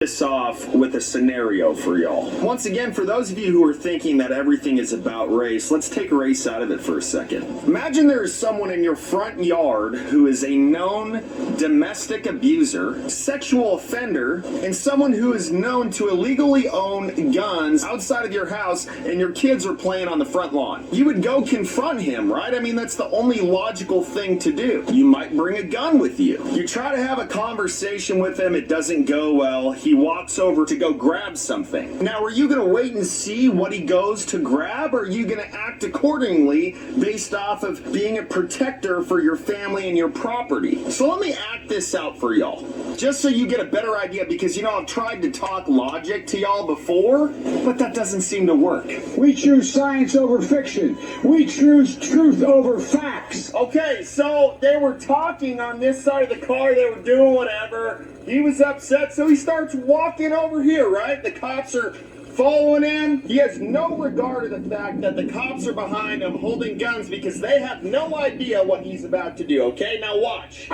This off with a scenario for y'all. Once again, for those of you who are thinking that everything is about race, let's take race out of it for a second. Imagine there is someone in your front yard who is a known domestic abuser, sexual offender, and someone who is known to illegally own guns outside of your house, and your kids are playing on the front lawn. You would go confront him, right? I mean, that's the only logical thing to do. You might bring a gun with you. You try to have a conversation with him, it doesn't go well. He walks over to go grab something. Now, are you going to wait and see what he goes to grab, or are you going to act accordingly based off of being a protector for your family and your property? So let me act this out for y'all, just so you get a better idea, because you know I've tried to talk logic to y'all before, but that doesn't seem to work. We choose science over fiction. We choose truth over facts. Okay, so they were talking on this side of the car, they were doing whatever. He was upset, so he starts walking over here, right? The cops are following him. He has no regard to the fact that the cops are behind him holding guns because they have no idea what he's about to do, okay? Now watch.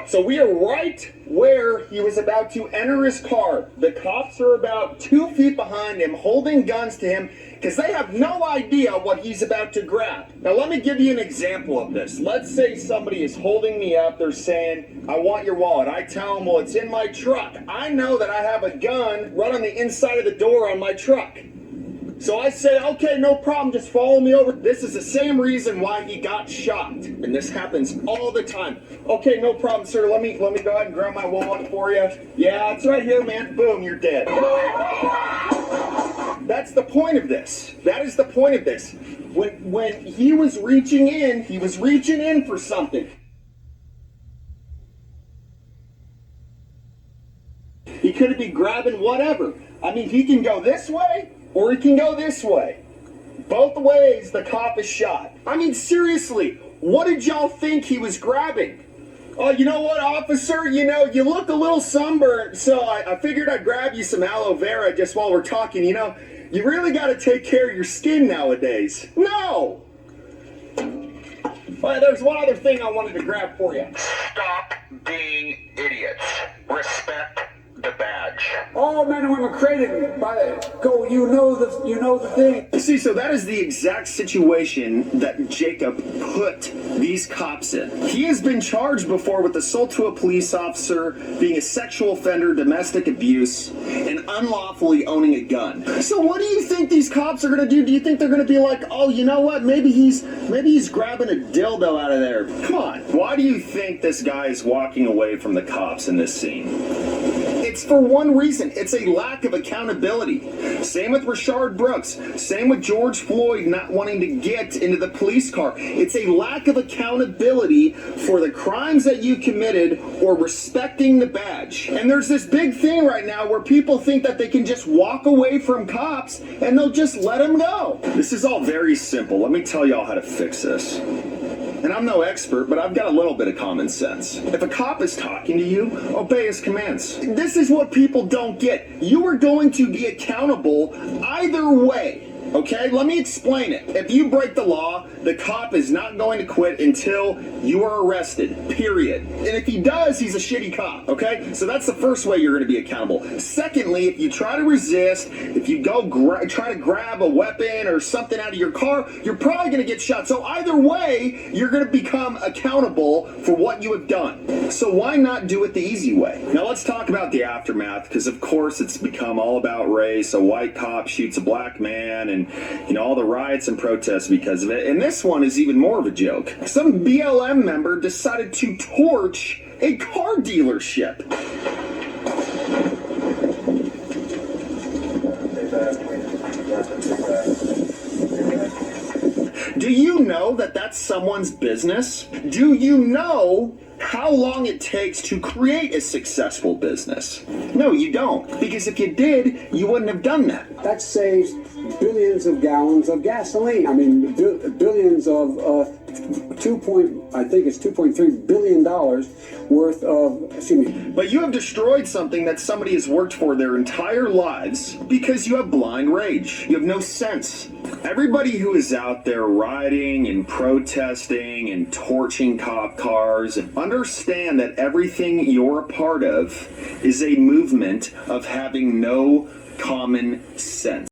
So we are right where he was about to enter his car. The cops are about 2 feet behind him, holding guns to him, because they have no idea what he's about to grab. Now let me give you an example of this. Let's say somebody is holding me up, they're saying, I want your wallet. I tell them, well, it's in my truck. I know that I have a gun right on the inside of the door on my truck. So I say, okay, no problem, just follow me over. This is the same reason why he got shot. And this happens all the time. Okay, no problem, sir. Let me go ahead and grab my wallet for you. Yeah, it's right here, man. Boom, you're dead. That's the point of this. That is the point of this. When he was reaching in for something. He could be grabbing whatever. I mean, he can go this way, or he can go this way. Both ways, the cop is shot. I mean, seriously, what did y'all think he was grabbing? Oh, you know what, officer? You know, you look a little sunburned, so I figured I'd grab you some aloe vera just while we're talking. You know, you really got to take care of your skin nowadays. No! Well, there's one other thing I wanted to grab for you. Stop being idiots. Respect the badge. All men and women created by go. You know the thing. See, so that is the exact situation that Jacob put these cops in. He has been charged before with assault to a police officer, being a sexual offender, domestic abuse, and unlawfully owning a gun. So what do you think these cops are going to do? Do you think they're going to be like, oh, you know what? Maybe he's grabbing a dildo out of there. Come on. Why do you think this guy is walking away from the cops in this scene? It's for one reason. It's a lack of accountability. Same with Rayshard Brooks. Same with George Floyd not wanting to get into the police car. It's a lack of accountability for the crimes that you committed or respecting the badge. And there's this big thing right now where people think that they can just walk away from cops and they'll just let them go. This is all very simple. Let me tell y'all how to fix this. And I'm no expert, but I've got a little bit of common sense. If a cop is talking to you, obey his commands. This is what people don't get. You are going to be accountable either way. Okay, let me explain it. If you break the law, the cop is not going to quit until you are arrested, period. And if he does, he's a shitty cop, okay? So that's the first way you're going to be accountable. Secondly, if you try to resist, if you go try to grab a weapon or something out of your car, you're probably going to get shot. So either way, you're going to become accountable for what you have done. So why not do it the easy way? Now let's talk about the aftermath, because of course it's become all about race. A white cop shoots a black man, and you know, all the riots and protests because of it. And this one is even more of a joke. Some BLM member decided to torch a car dealership. Do you know that that's someone's business? Do you know how long it takes to create a successful business? No, you don't. Because if you did, you wouldn't have done that. That saves billions of gallons of gasoline. I mean, billions of $2.3 billion worth of, excuse me. But you have destroyed something that somebody has worked for their entire lives because you have blind rage. You have no sense. Everybody who is out there rioting and protesting and torching cop cars, understand that everything you're a part of is a movement of having no common sense.